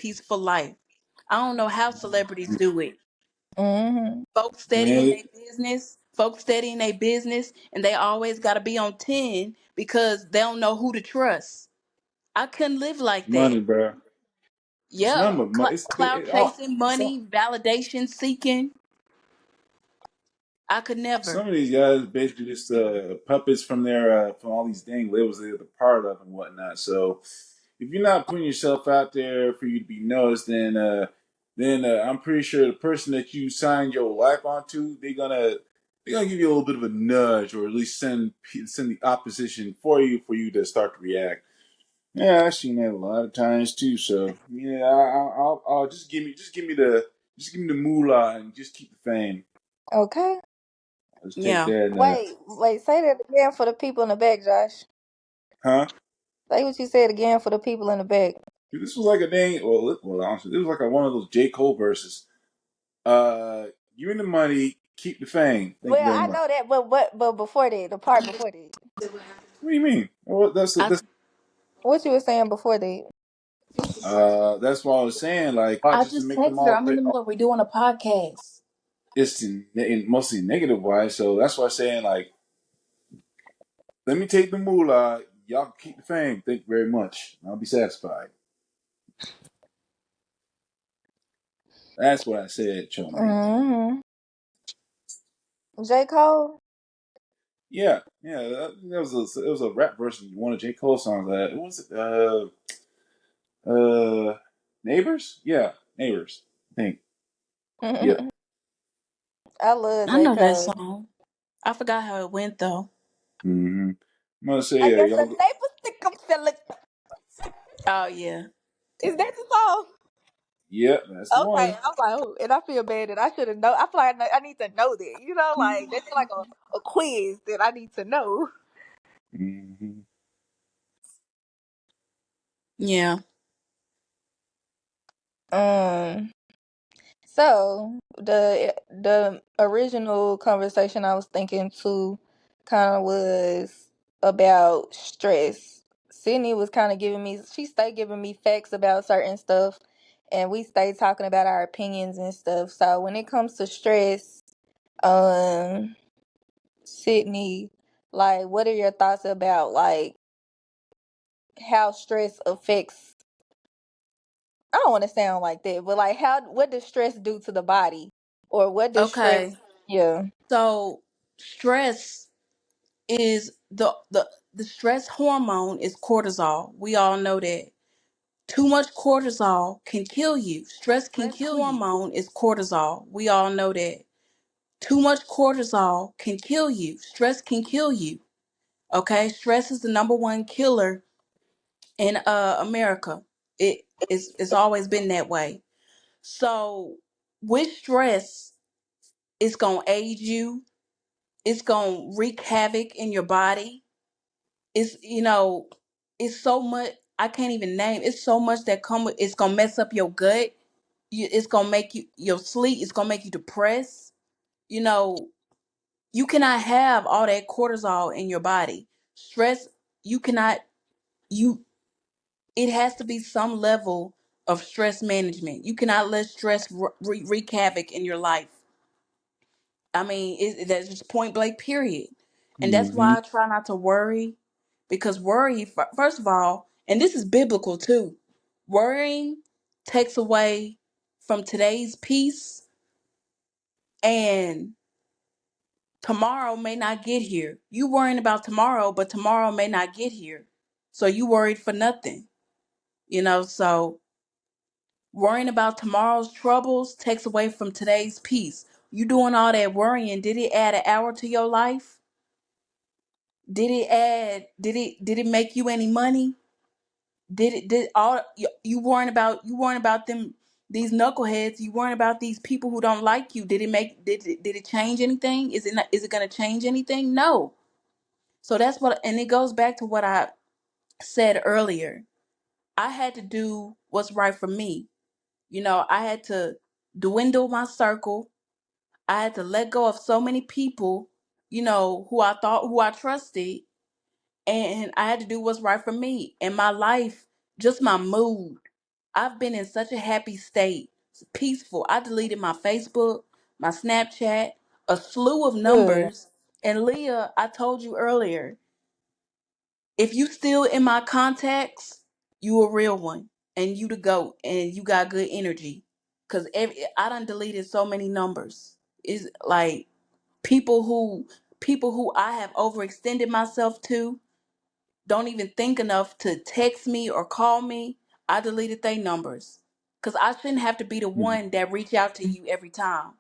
peaceful life. I don't know how celebrities do it. Mm-hmm. Folks steady in Man, their business. Folks steady in their business, and they always got to be on 10 because they don't know who to trust. I couldn't live it's like that. money, bro. It's Yeah, nothing but money. cloud chasing, money, validation seeking. I could never. Some of these guys basically just puppets from their from all these dang labels they're the part of and whatnot. So if you're not putting yourself out there for you to be noticed, then I'm pretty sure the person that you signed your life onto, they're gonna give you a little bit of a nudge, or at least send the opposition for you to start to react. Yeah, I've seen that a lot of times too. So yeah, I'll just give me the moolah and just keep the fame. Okay. Let's take Yeah. that. Wait, say that again for the people in the back, Josh. Huh? Say what you said again for the people in the back. Dude, this was like a dang. Well, honestly, this was like one of those J. Cole verses. Give me the money, keep the fame. Thank you Well, very I much. know that, but before that, the part before that. What do you mean? Well, I What you were saying before that? that's what I was saying. Like, I just to just make them texted her. all. I'm in the middle. We're doing a podcast. It's in mostly negative wise. So that's why I'm saying like, let me take the moolah. Y'all keep the fame. Thank you very much. I'll be satisfied. That's what I said, Charmaine. Mm-hmm. J. Cole? Yeah. It was a rap version. One of J. Cole songs. It was Neighbors. Yeah, Neighbors. I think. Yep. I love I J. know that Cole. song. I forgot how it went though. Mm-hmm. I'm gonna say I guess the y'all. neighbors think I'm feeling. Oh yeah. Is that the song? Yep, that's the Okay, one. I'm like, oh, and I feel bad that I should have know. I feel like I need to know that. You know, like that's like a quiz that I need to know. Mm-hmm. Yeah. Um. So the original conversation I was thinking too kind of was about stress. Sydney was kind of she stayed giving me facts about certain stuff, and we stayed talking about our opinions and stuff. So when it comes to stress, um, Sydney, like, what are your thoughts about like how stress affects? I don't want to sound like that, but like, what does stress do to the body, or what does stress? Okay. Yeah. So stress is the stress hormone is cortisol. We all know that. Too much cortisol can kill you. Stress hormone is cortisol. We all know that. Too much cortisol can kill you. Stress can kill you. Okay? Stress is the number one killer in America. It's always been that way. So with stress, it's gonna age you. It's gonna wreak havoc in your body. It's it's so much I can't even name. It's so much that come with. It's gonna mess up your gut. It's gonna make you your sleep. It's gonna make you depressed. You know, you cannot have all that cortisol in your body. Stress. You cannot. You. It has to be some level of stress management. You cannot let stress wreak havoc in your life. I mean, that's just point blank, period. And that's Mm-hmm. why I try not to worry, because worry, first of all, and this is biblical too, worrying takes away from today's peace, and tomorrow may not get here. You worrying about tomorrow, but tomorrow may not get here. So you worried for nothing, so worrying about tomorrow's troubles takes away from today's peace. You doing all that worrying, did it add an hour to your life? Did it make you any money? Did all you worrying about them, these knuckleheads, you worrying about these people who don't like you? Did it change anything? Is it going to change anything? No. So that's what, and it goes back to what I said earlier. I had to do what's right for me. I had to dwindle my circle. I had to let go of so many people, who I trusted, and I had to do what's right for me. And my life, just my mood. I've been in such a happy state, peaceful. I deleted my Facebook, my Snapchat, a slew of Good. numbers. And Leah, I told you earlier, if you still in my contacts, you a real one, and you the goat, and you got good energy. Cause I done deleted so many numbers. Is like people who I have overextended myself to don't even think enough to text me or call me. I deleted their numbers. Cause I shouldn't have to be the Mhm. one that reach out to you every time.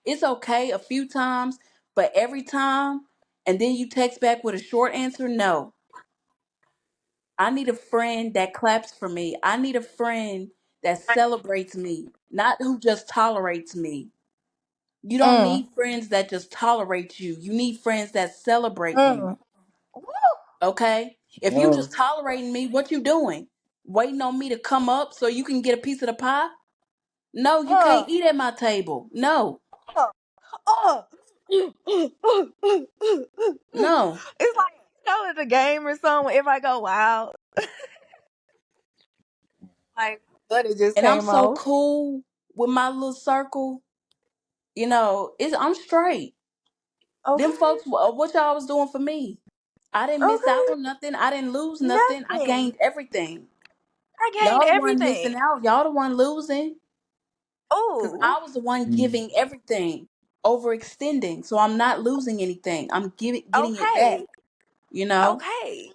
It's okay a few times, but every time, and then you text back with a short answer, no. I need a friend that claps for me. I need a friend that celebrates me, not who just tolerates me. You don't Mm. need friends that just tolerate you. You need friends that celebrate you. Mm. Okay? If you Well, just tolerating me, what you doing? Waiting on me to come up so you can get a piece of the pie? No, you Uh, can't eat at my table. No. uh, uh. No. It's like, it's a game or something. If I go wild, like, but it just And I'm came so off. cool with my little circle. I'm straight. Them Okay. folks, what y'all was doing for me? I didn't miss out Okay. on nothing. I didn't lose nothing. I Nothing. gained everything. I gained Y'all the one everything. missing out. Y'all the one losing. Cause Oh. I was the one mm, giving everything, overextending. So I'm not losing anything. I'm getting it back. Okay. You know? Okay.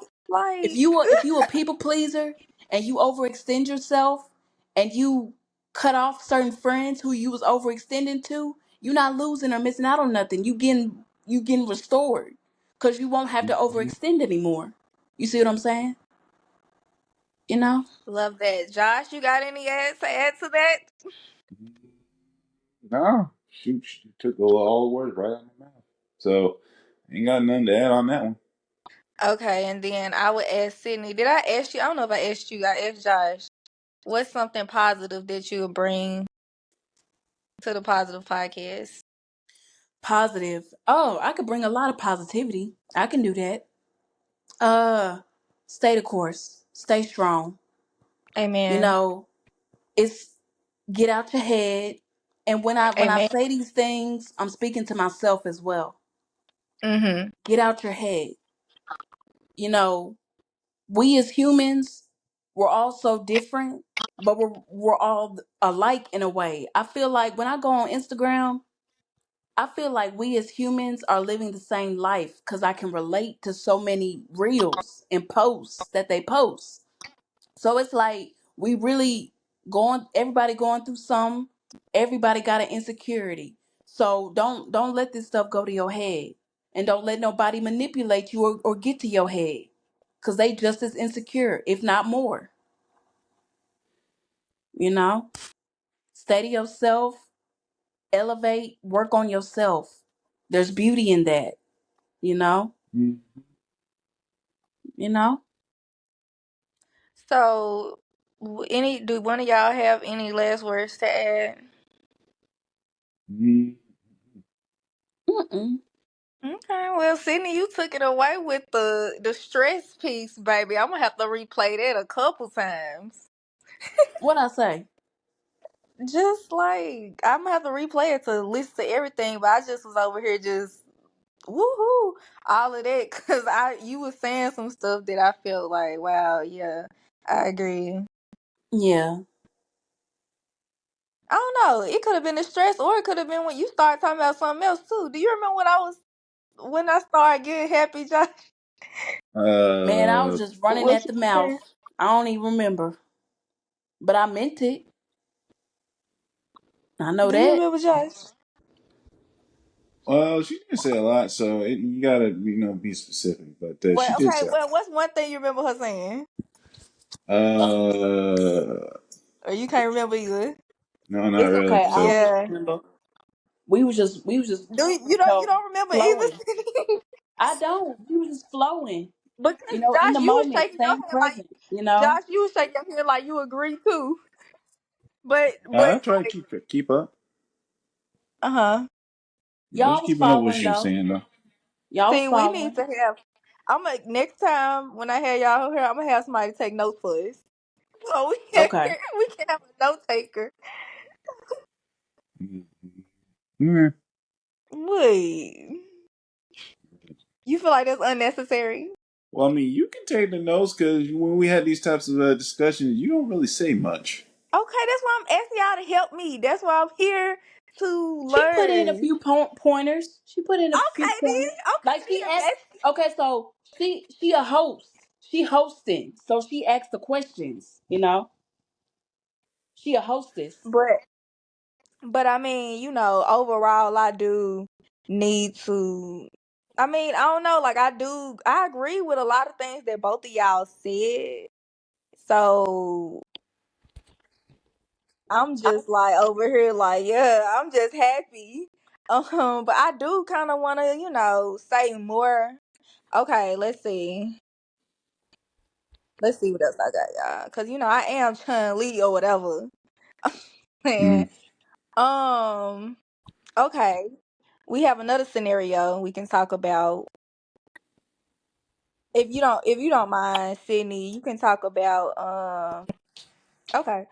If Like, you a people pleaser and you overextend yourself and you cut off certain friends who you was overextending to, you're not losing or missing out on nothing. You getting restored. Cause you won't have to mhm. overextend anymore. You see what I'm saying? You know? love that. Josh, you got any ads to add to that? No, shoot, she took all the words right out of my mouth. So ain't got nothing to add on that one. Okay, and then I would ask Sydney. Did I ask you? I don't know if I asked you. I asked Josh. What's something positive that you would bring to the positive podcast? Positive. Oh, I could bring a lot of positivity. I can do that. Uh Stay the course. Stay strong. You Amen. know, it's get out your head. And when I Amen. say these things, I'm speaking to myself as well. Mm-hmm. Get out your head. You know, we as humans, we're all so different, but we're all alike in a way. I feel like when I go on Instagram, I feel like we as humans are living the same life because I can relate to so many reels and posts that they post. So it's like we really everybody going through some, everybody got an insecurity. So don't let this stuff go to your head. And don't let nobody manipulate you or get to your head. Cause they just as insecure, if not more. You know? Steady yourself, elevate, work on yourself. There's beauty in that, you know? Mm, You know? So, do one of y'all have any last words to add? mm, Mm-mm. Okay, well, Sydney, you took it away with the stress piece, baby. I'm gonna have to replay that a couple times. What I say? Just like I'm gonna have to replay it to listen to everything, but I just was over here just woohoo all of that because I you was saying some stuff that I felt like wow, yeah, I agree. Yeah. I don't know. It could have been the stress, or it could have been when you started talking about something else too. Do you remember when I started getting happy, Josh? Man, I was uh, just running What at you the saying? mouth. I don't even remember. But I meant it. I know Do you that. remember, Josh? well, she didn't say a lot, so you gotta be specific. But she Well, did okay. say a Well, what's one thing you remember her saying, lot. or you can't remember either? No, not It's really. okay. I So don't Yeah. remember. We was just Do you don't remember either? flowing. I don't. We was just flowing. Because In Josh, the you was moment, shaking your staying head like present. Josh, you was shaking your head like you agree too. But I try to like keep up. uh-huh. I was Y'all was keeping up with what following she was though. saying though. Y'all was See, we need following. to have. I'm gonna next time when I have y'all here, I'm gonna have somebody take notes for us. So Okay. we can have a note taker. Mm. Wait. You feel like that's unnecessary? Well, I mean, you can take the notes because when we had these types of discussions, you don't really say much. Okay, that's why I'm asking y'all to help me. That's why I'm here to She put in a learn. few pointers. She put in a few Okay, pointers. then. Like Okay, she then. asked. Okay, so she a host. She hosting. So she asked the questions. You know, she a hostess. But I mean, overall, I do need to. I mean, I don't know. Like, I agree with a lot of things that both of y'all said. So I'm just like over here, like, yeah, I'm just happy. But I do kind of want to, say more. Okay, let's see. Let's see what else I got, y'all. Cause I am Chun Li or whatever. Man. Mm. Um. Okay. We have another scenario we can talk about. If you don't mind, Sydney, you can talk about okay.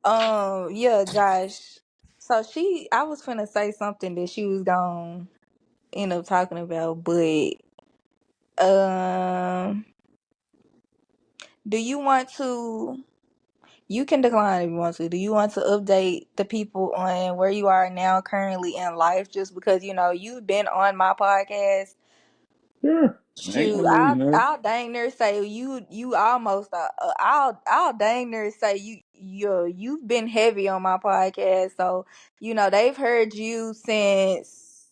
Yeah, Josh. So I was finna say something that she was gonna end up talking about, but um do you want to you can decline if you want to. Do you want to update the people on where you are now currently in life just because you've been on my podcast. Sure. I Shoot, mean, I'll dang near say you almost I'll dang near say you've been heavy on my podcast, so they've heard you since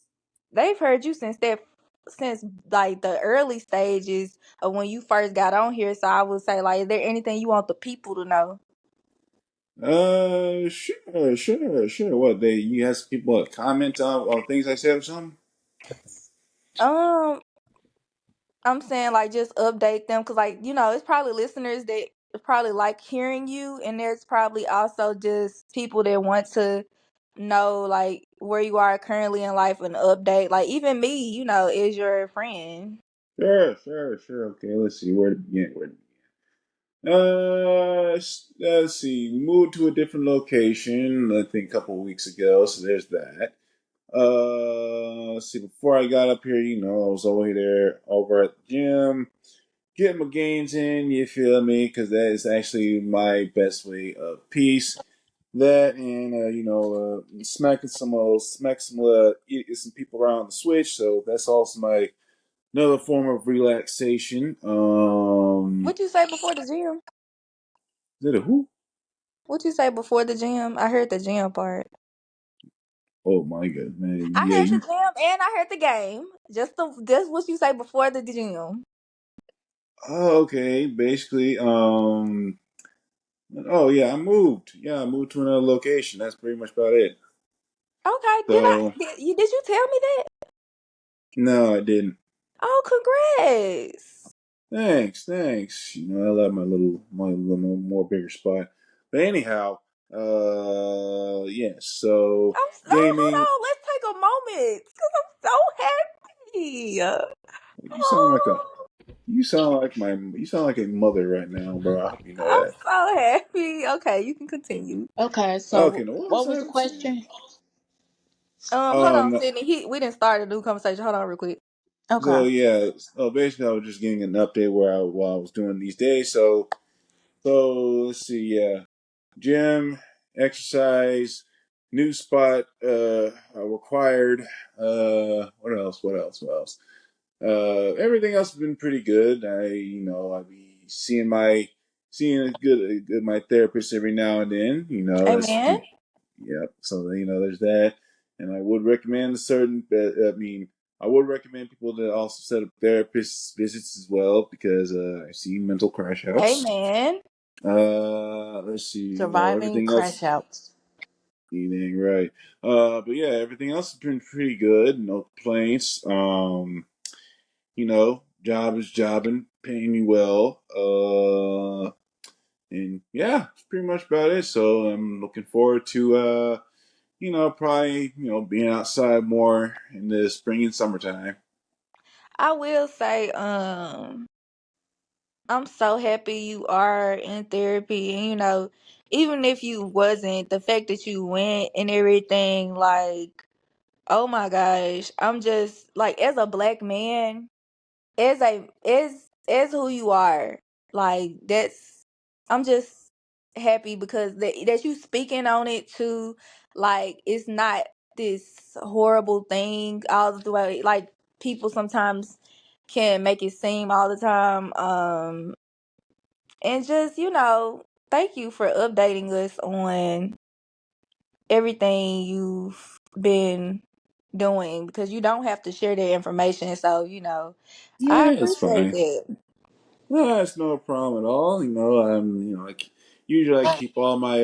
like the early stages of when you first got on here. So I would say, like, is there anything you want the people to know? sure. What you ask people to comment on things I said or something? Um, I'm saying, like, just update them because, like, it's probably listeners that probably like hearing you, and there's probably also just people that want to know, like, where you are currently in life and update. Like, even me, is your friend. Sure. Okay, let's see where to begin. Let's see. We moved to a different location, I think a couple of weeks ago, so there's that. Let's see. Before I got up here, I was over at the gym, getting my gains in. You feel me? Because that is actually my best way of peace. That and smack some people around the Switch. So that's also my another form of relaxation. What you say before the gym? Is it a who? What you say before the gym? I heard the gym part. Oh my god, man! I Yeah, heard the you. gym and I heard the game. Just what you say before the gym. Oh, okay. Basically, oh yeah, I moved. Yeah, I moved to another location. That's pretty much about it. Okay, So did you tell me that? no, I didn't. Oh, congrats. Thanks. I love my little more bigger spot. But anyhow, yes. So Hold gaming. on. Let's take a moment because I'm so happy. You sound like a Oh, you sound like a mother right now, bro. I hope you know I'm that. so happy. Okay, you can continue. Okay, Okay, so now what was what I was the ever saying? question? Hold Oh on, no. Sydney. We didn't start a new conversation. Hold on, real quick. Okay. So yeah. Basically, I was just getting an update while I was doing these days. So let's see. Yeah, gym, exercise, new spot required. What else? Everything else has been pretty good. I be seeing my therapist every now and then. That's Amen. yep. So there's that, and I would recommend a certain. I would recommend people to also set up therapist visits as well because I see mental crash outs. Amen. Let's see. Surviving Everything crash else. outs. You ain't right. But yeah, everything else has been pretty good. No complaints. Job is jobbing, paying me well. And yeah, that's pretty much about it. So I'm looking forward to probably, being outside more in the spring and summertime. I will say, I'm so happy you are in therapy, and even if you wasn't, the fact that you went and everything, like, oh my gosh, I'm just like, as a black man, as who you are, like, I'm just happy because that you speaking on it too. Like, it's not this horrible thing all the way, like people sometimes can make it seem all the time. And just, thank you for updating us on everything you've been doing, because you don't have to share that information. So, I Yeah, it's appreciate fine. that. No, it's no problem at all. Like usually I keep all my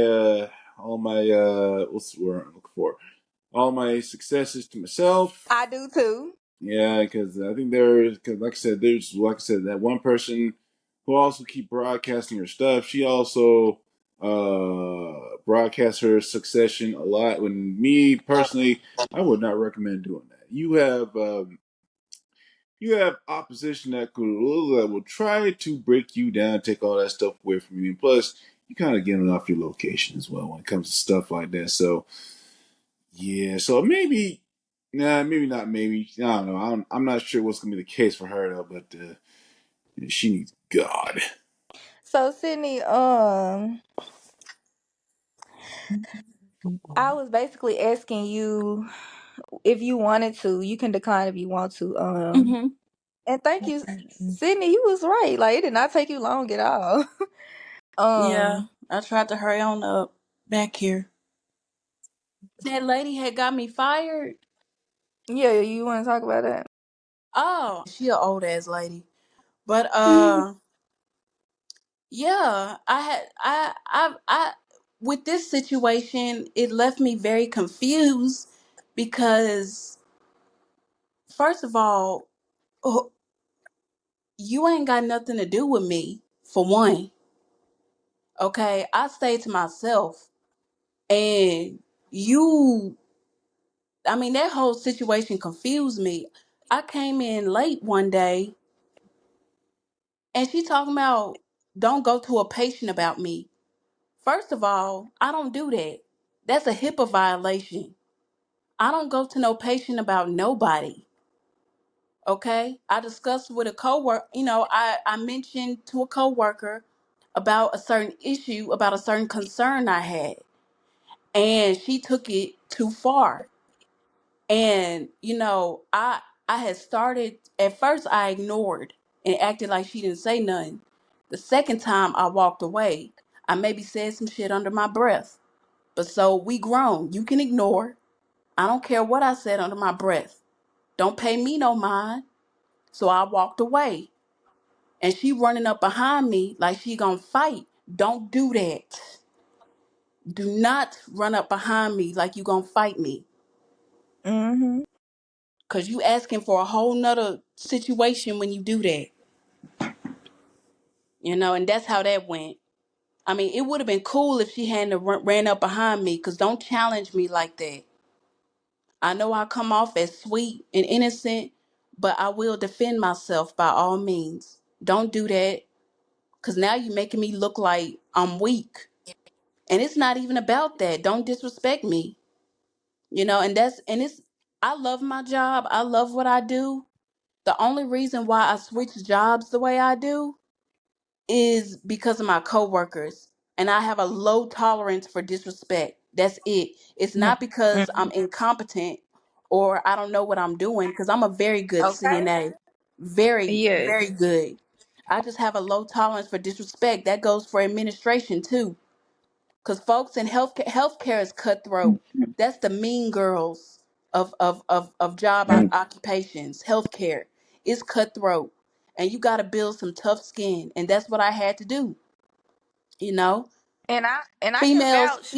what's the word I'm looking for? All my successes to myself. I do too. Yeah, because I think because like I said, that one person who also keep broadcasting her stuff. She also broadcasts her succession a lot. When me personally, I would not recommend doing that. You have opposition that will try to break you down, take all that stuff away from you, and plus you kind of getting off your location as well when it comes to stuff like that. So yeah, so maybe, nah, maybe not. Maybe I don't know. I'm not sure what's gonna be the case for her though. But she needs God. So, Sydney, I was basically asking you if you wanted to. You can decline if you want to. Mm-hmm. And thank you, Sydney. You was right. Like, it did not take you long at all. Yeah, um, I tried to hurry on up back here. That lady had got me fired. yeah, you want to talk about that? Oh, she a old ass lady. But yeah, with this situation, it left me very confused because first of all, oh, you ain't got nothing to do with me for one. Okay, I stayed to myself, and you, I mean, that whole situation confused me. I came in late one day, and she talking about don't go to a patient about me. First of all, I don't do that. That's a HIPAA violation. I don't go to no patient about nobody. Okay? I discussed with a coworker, I mentioned to a coworker about a certain issue, about a certain concern I had, and she took it too far. And I had started at first. I ignored and acted like she didn't say nothing. The second time I walked away, I maybe said some shit under my breath. But so we grown. You can ignore. I don't care what I said under my breath. Don't pay me no mind. So I walked away. And she running up behind me like she gonna fight. Don't do that. Do not run up behind me like you gonna fight me. Mm-hmm. Cause you asking for a whole nother situation when you do that. And that's how that went. I mean, it would have been cool if she hadn't ran up behind me. Cause don't challenge me like that. I know I come off as sweet and innocent, but I will defend myself by all means. Don't do that, because now you're making me look like I'm weak. And it's not even about that. Don't disrespect me. I love my job. I love what I do. The only reason why I switch jobs the way I do is because of my coworkers. And I have a low tolerance for disrespect. That's it. It's not because I'm Mm-hmm. incompetent or I don't know what I'm doing, because I'm a very good Okay. CNA. Very, very Yes. good. I just have a low tolerance for disrespect. That goes for administration too. Because folks in healthcare is cutthroat. That's the mean girls of job occupations. Healthcare is cutthroat. And you got to build some tough skin. And that's what I had to do. You know, And I can vouch.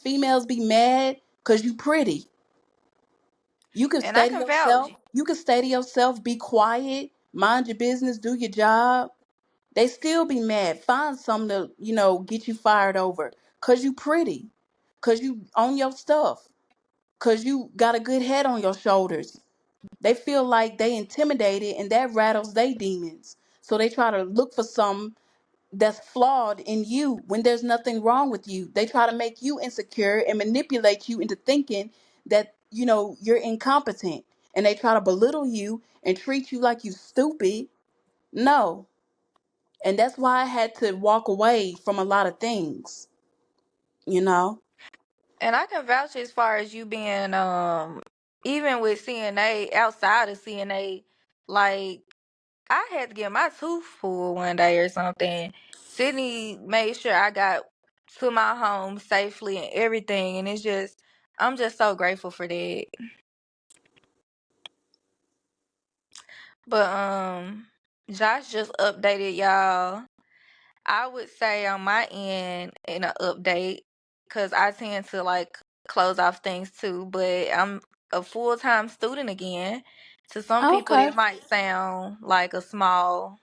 females be mad because you pretty. You can And I stay to can vouch. yourself. You can stay to yourself, be quiet, mind your business, do your job. They still be mad. Find something to, get you fired over. Cause you pretty. Cause you own your stuff. Cause you got a good head on your shoulders. They feel like they intimidated and that rattles their demons. So they try to look for some that's flawed in you when there's nothing wrong with you. They try to make you insecure and manipulate you into thinking that, you're incompetent. And they try to belittle you and treat you like you stupid. No. And that's why I had to walk away from a lot of things, you know? And I can vouch as far as you being even with CNA, outside of CNA, like I had to get my tooth pulled one day or something. Sydney made sure I got to my home safely and everything, and I'm just so grateful for that. But Josh just updated y'all. I would say on my end in an update, because I tend to like close off things too, but I'm a full-time student again. To some people, Okay. that might sound like a small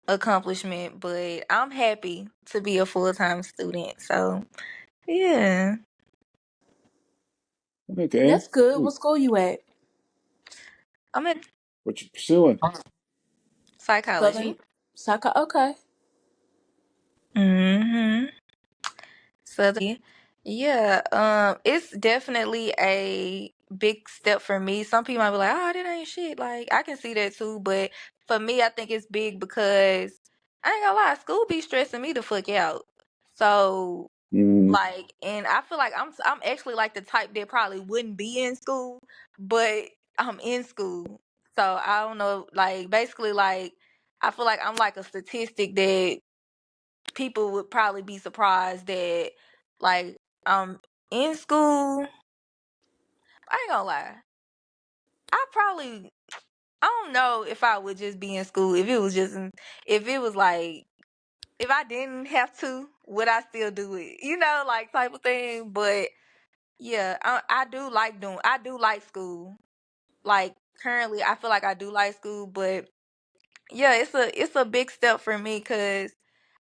accomplishment, but I'm happy to be a full-time student. So, yeah, Okay. That's good. Ooh, What school you at? I'm in what you pursuing? Southern psychology. Psycho. Okay. Mm-hmm. Southern. Yeah, it's definitely a big step for me. Some people might be like, "Oh, that ain't shit." Like, I can see that too, but for me, I think it's big because I ain't gonna lie, school be stressing me the fuck out. So, Mm, like, and I feel like I'm actually like the type that probably wouldn't be in school, but I'm in school. So I don't know, like, basically, like, I feel like I'm like a statistic that people would probably be surprised that, like, I'm in school. I ain't gonna lie. I probably, I don't know if I would just be in school if it was just, if it was like, if I didn't have to, would I still do it? You know, like type of thing. But yeah, I do like school. Like currently, I feel like I do like school, but yeah, it's a big step for me because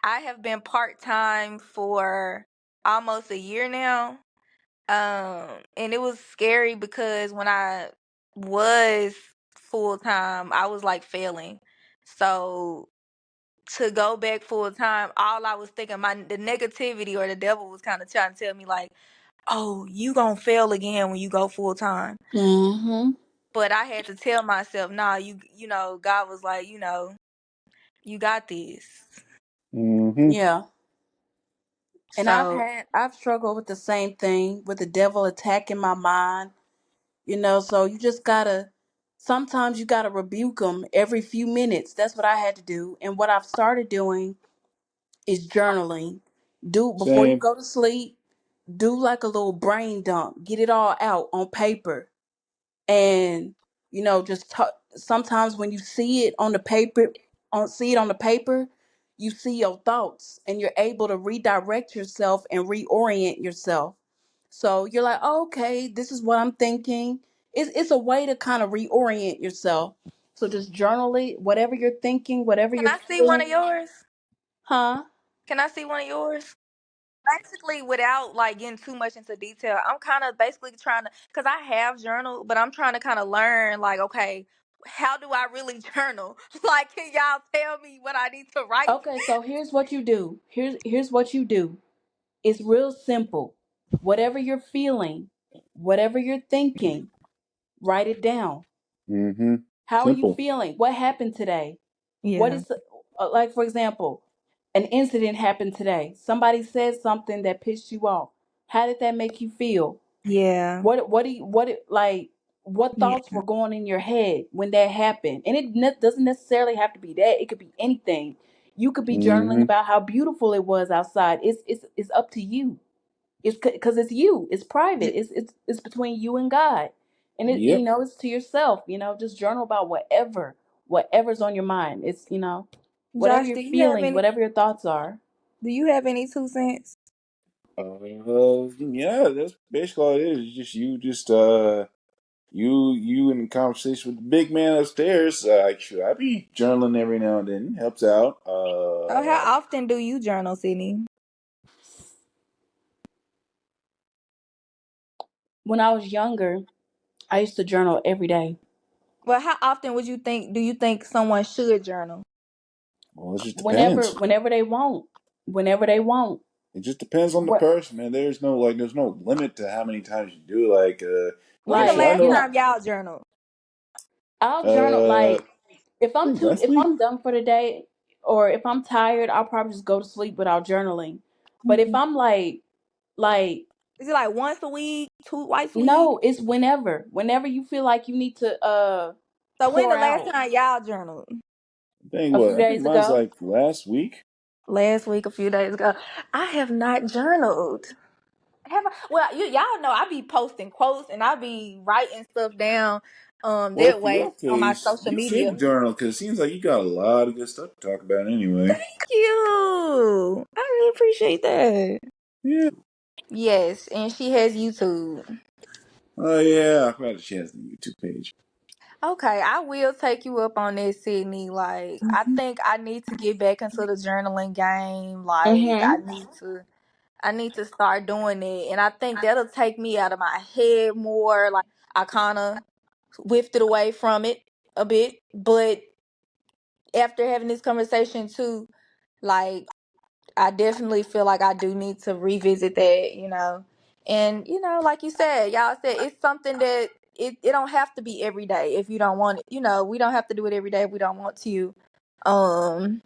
I have been part-time for almost a year now. And it was scary because when I was full-time, I was like failing. So to go back full-time, all I was thinking, the negativity or the devil was kind of trying to tell me like, "Oh, you gonna fail again when you go full-time." Mm-hmm. But I had to tell myself, "Nah, you know, God was like, you got this." mm-hmm. Yeah. And So I've struggled with the same thing, with the devil attacking my mind, so you just gotta, sometimes you gotta rebuke them every few minutes. That's what I had to do. And what I've started doing is journaling. Do before you Same. go to sleep, do like a little brain dump, get it all out on paper. And just sometimes when you see it on the paper, you see your thoughts and you're able to redirect yourself and reorient yourself. So you're like, oh, okay, this is what I'm thinking. It's a way to kind of reorient yourself. So just journal it, whatever you're thinking, whatever can you're I see one of feeling. yours? Huh? Can I see one of yours? Basically, without like getting too much into detail, I'm kind of basically trying to, because I have journal, but I'm trying to kind of learn, like, okay, how do I really journal? Like, can y'all tell me what I need to write? Okay, so here's what you do. Here's what you do. It's real simple. Whatever you're feeling, whatever you're thinking, write it down. Mm-hmm. How are you Simple. feeling? What happened today? What Yeah. is, like, for example, an incident happened today. Somebody said something that pissed you off. How did that make you feel? Yeah. Like, what Yeah. thoughts were going in your head when that happened? And it doesn't necessarily have to be that. It could be anything. You could be journaling Mm-hmm. about how beautiful it was outside. It's up to you. It's because it's you. It's private. It's between you and God, and Yep. it's to yourself. Just journal about whatever's on your mind. It's whatever Josh, you're feeling, whatever your thoughts are. do you have any 2 cents? Yeah, that's basically all it is. It's just you in conversation with the big man upstairs. Sure, I be journaling every now and then. Helps out. Oh, how often do you journal, Sydney? When I was younger, I used to journal every day. Well, how often do you think someone should journal? Well, it just Whenever depends. whenever they want. Whenever they want. It just depends on the What person, man. There's no limit to how many times you do. Like When I the said, I last like know. no time y'all journal? I'll journal Uh, like if I I'm think too last if week. I'm done for the day or if I'm tired, I'll probably just go to sleep without journaling. But if Mhm. I'm like Is it like once a week, twice a week? no, it's whenever. Whenever you feel like you need to So when pour the last out. time y'all journaled? A few I think days mine's ago. like last week. Last week, a few days ago. I have not journaled. Have I? Well, y'all know I be posting quotes and I be writing stuff down Well, that for way your on my case, social you media. should journal because it seems like you got a lot of good stuff to talk about anyway. Thank you. I really appreciate that. Yeah. Yes, and she has YouTube. Oh yeah, I forgot that she has the YouTube page. Okay, I will take you up on that, Sydney. Like, I Mhm. think I need to get back into the journaling game. Like, Mhm. I need to start doing it, and I think that'll take me out of my head more. Like, I kind of whiffed it away from it a bit, but after having this conversation too, like, I definitely feel like I do need to revisit that, and like you said, y'all said it's something that it don't have to be every day if you don't want it. We don't have to do it every day if we don't want to. Um,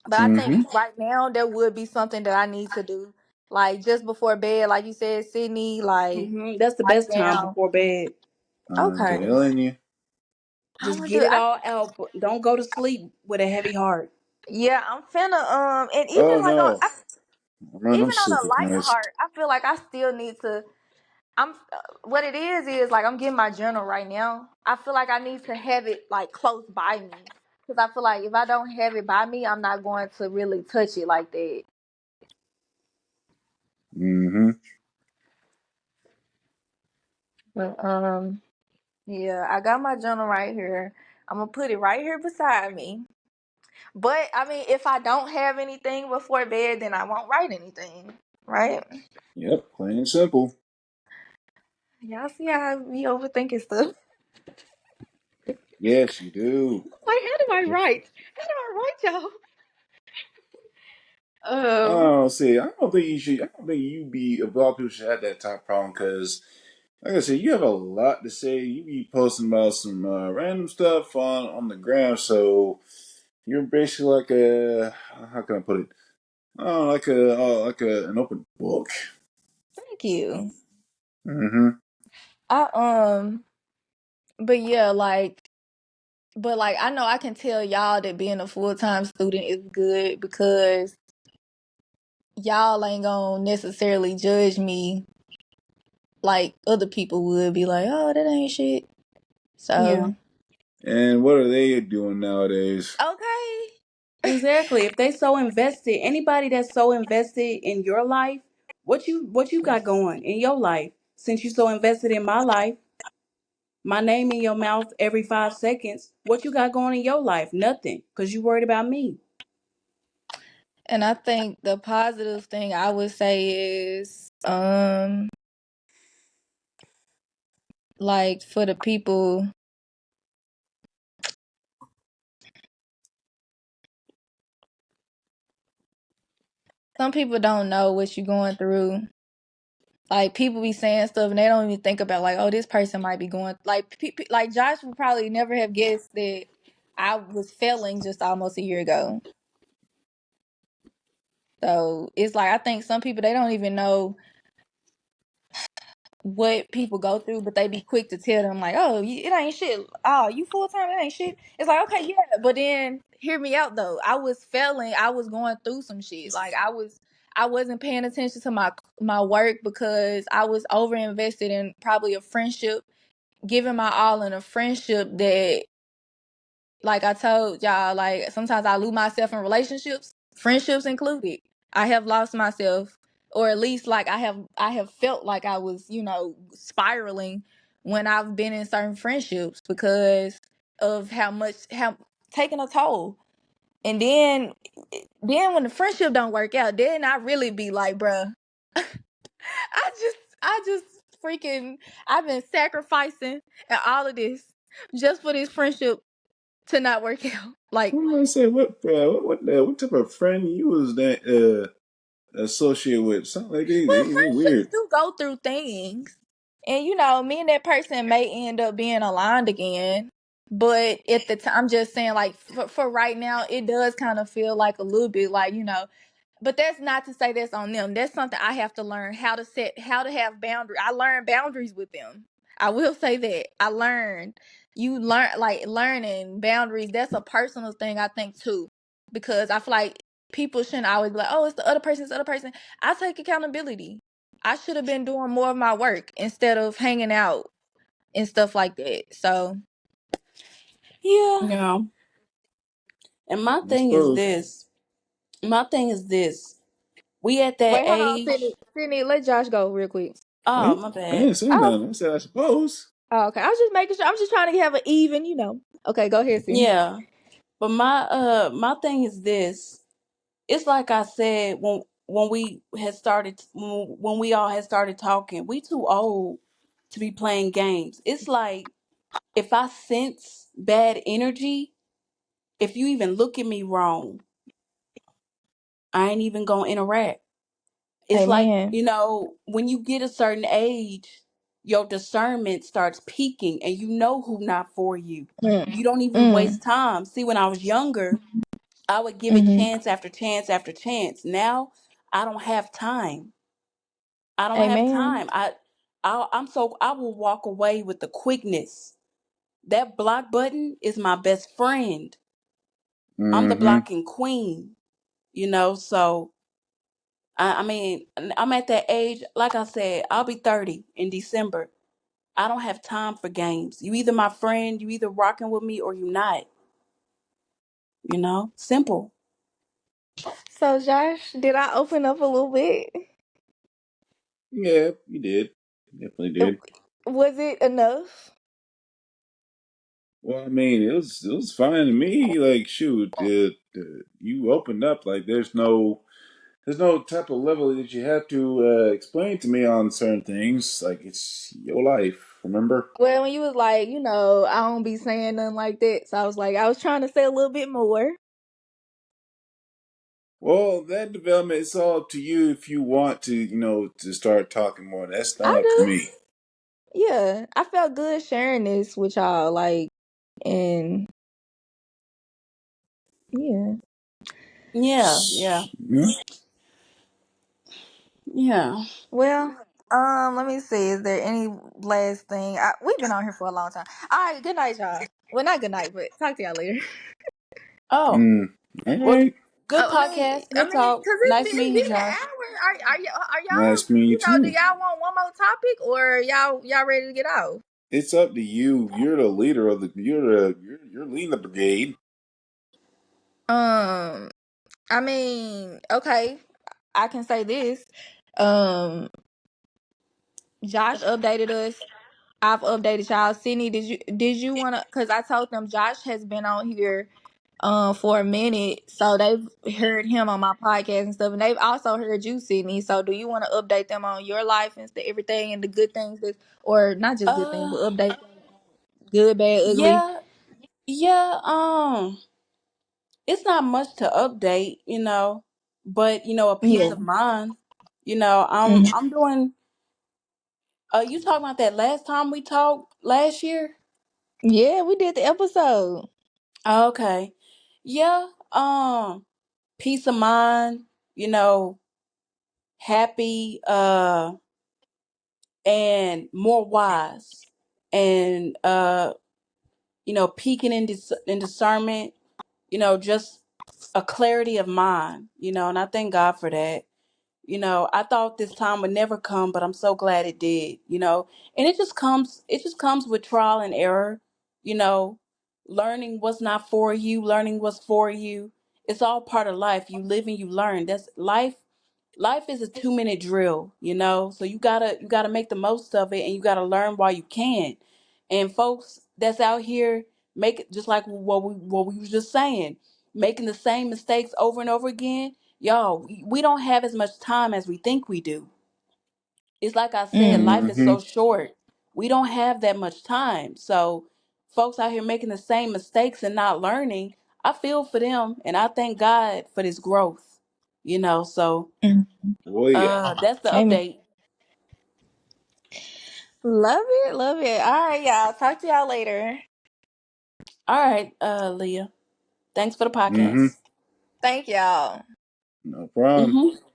but I think Mm-hmm. right now there would be something that I need to do, like just before bed, like you said, Sydney, like Mhm. That's the write best time down. before bed. I'm Okay, telling you. I'm Just gonna get do. it all out. But don't go to sleep with a heavy heart. Yeah, I'm finna and even Oh like no, I'm even on a sleeping lighter nice. heart, I feel like I still need to. What it is like I'm getting my journal right now. I feel like I need to have it like close by me because I feel like if I don't have it by me, I'm not going to really touch it like that. Mm-hmm. But yeah, I got my journal right here. I'm gonna put it right here beside me. But I mean, if I don't have anything before bed, then I won't write anything, right? Yep, plain and simple. Y'all see how I be overthinking stuff? Yes, you do. Like, how do I write? How do I write, I y'all? don't see. I don't think you should. I don't think you be of all people should have that type of problem because, like I said, you have a lot to say. You be posting about some random stuff on the ground, so you're basically like a how can I put it? Oh, like an open book. Thank you. Mm-hmm. I but yeah, but I know I can tell y'all that being a full-time student is good because y'all ain't gonna necessarily judge me like other people would be like, oh, that ain't shit. Yeah. So And what are they doing nowadays? okay. Exactly. If they so invested, anybody that's so invested in your life, what you got going in your life? Since you so invested in my life, my name in your mouth every 5 seconds, what you got going in your life? Nothing. Cause you worried about me. And I think the positive thing I would say is like for the people, some people don't know what you're going through. Like people be saying stuff and they don't even think about like, oh, this person might be going like Josh would probably never have guessed that I was failing just almost a year ago. So it's like I think some people they don't even know what people go through, but they be quick to tell them like, oh, it ain't shit. Oh, you full time, it ain't shit. It's like okay, yeah, but then hear me out though. I was failing. I was going through some shit. Like I wasn't paying attention to my work because I was over invested in probably a friendship, giving my all in a friendship that, like I told y'all, like sometimes I lose myself in relationships, friendships included. I have lost myself, or at least like I have felt like I was, spiraling when I've been in certain friendships because of how taking a toll. And then when the friendship don't work out, then I really be like, bruh, I just freaking I've been sacrificing and all of this just for this friendship to not work out. Like, What am I say? What type of friend you was that associated with? Something like well, they friendships weird. do go through things. And me and that person may end up being aligned again. But at the time, I'm just saying, like, for right now, it does kind of feel like a little bit like, but that's not to say that's on them. That's something I have to learn how to have boundaries. I learned boundaries with them. I will say that. You learn, like, learning boundaries. That's a personal thing, I think, too. Because I feel like people shouldn't always be like, oh, it's the other person. I take accountability. I should have been doing more of my work instead of hanging out and stuff like that. So, Yeah. yeah. And my I thing is suppose. this. My thing is this. We at that Wait, hold on, Sydney. age. Sydney, let Josh go real quick. Oh, my I bad. didn't say Oh, nothing. I said I suppose. oh, okay. I was just making sure. I'm just trying to have an even. Okay, go ahead, Sydney. Yeah. But my thing is this. It's like I said when we had started when we all had started talking. We too old to be playing games. It's like if I sense bad energy, if you even look at me wrong, I ain't even gonna interact. It's like, Amen. when you get a certain age, your discernment starts peaking and you know who not for you. Mm. You don't even Mm. waste time. See, when I was younger, I would give it Mm-hmm. chance after chance after chance. Now, I don't have time. I don't have Amen. time. I will walk away with the quickness. That block button is my best friend. I'm the Mm-hmm. blocking queen, so I mean, I'm at that age. Like I said, I'll be 30 in December. I don't have time for games. You either my friend, you either rocking with me or you not. Simple. So, Josh, did I open up a little bit? Yeah, you did. Definitely It- did. Was it enough? Well, I mean, it was fine to me. Like, shoot, you opened up. Like, there's no type of level that you have to explain to me on certain things. Like, it's your life. Remember? Well, when you was like, I don't be saying nothing like that. So I was trying to say a little bit more. Well, that development, it's all up to you if you want to, to start talking more. That's not I up to do. me. Yeah. I felt good sharing this with y'all. Like, and yeah. Yeah, yeah, Yeah. yeah. Well, let me see. Is there any last thing? We've been on here for a long time. All right, good night, y'all. Well, not good night, but talk to y'all later. Oh, Mm. All well, right. good podcast. Good talk. Cause Nice it's meeting you, been an Josh. hour. Are y'all? Nice meeting you Do too. y'all want one more topic, or y'all ready to get out? It's up to you. You're the leader of the. You're leading the brigade. Um, I mean, okay, I can say this. Um, Josh updated us. I've updated y'all. Sydney, did you wanna? Cause I told them Josh has been on here for a minute, so they've heard him on my podcast and stuff, and they've also heard you, Sydney. So do you want to update them on your life and everything and the good things that, or not just good things, but Uh, update them, good, bad, ugly? yeah, yeah. It's not much to update, but a peace Yeah. of mind. I'm doing. You talking about that last time we talked last year? Yeah, we did the episode. Okay. Yeah. Peace of mind, you know, happy, and more wise, and peaking in discernment, just a clarity of mind, and I thank God for that. I thought this time would never come, but I'm so glad it did. And it just comes with trial and error, you know, learning what's not for you, learning what's for you. It's all part of life. You live and you learn. That's life. Life is a 2-minute drill. So you gotta make the most of it, and you gotta learn while you can. And folks that's out here make it just like what we was just saying, making the same mistakes over and over again. Y'all, we don't have as much time as we think we do. It's like I said, Mm. life is Mm-hmm. so short. We don't have that much time. So folks out here making the same mistakes and not learning, I feel for them and I thank God for this growth. So Mm. Well, yeah. that's the Amen. update. Love it, love it. All right, y'all. Talk to y'all later. All right, Leah. Thanks for the Mm-hmm. podcast. Thank y'all. No problem. Mm-hmm.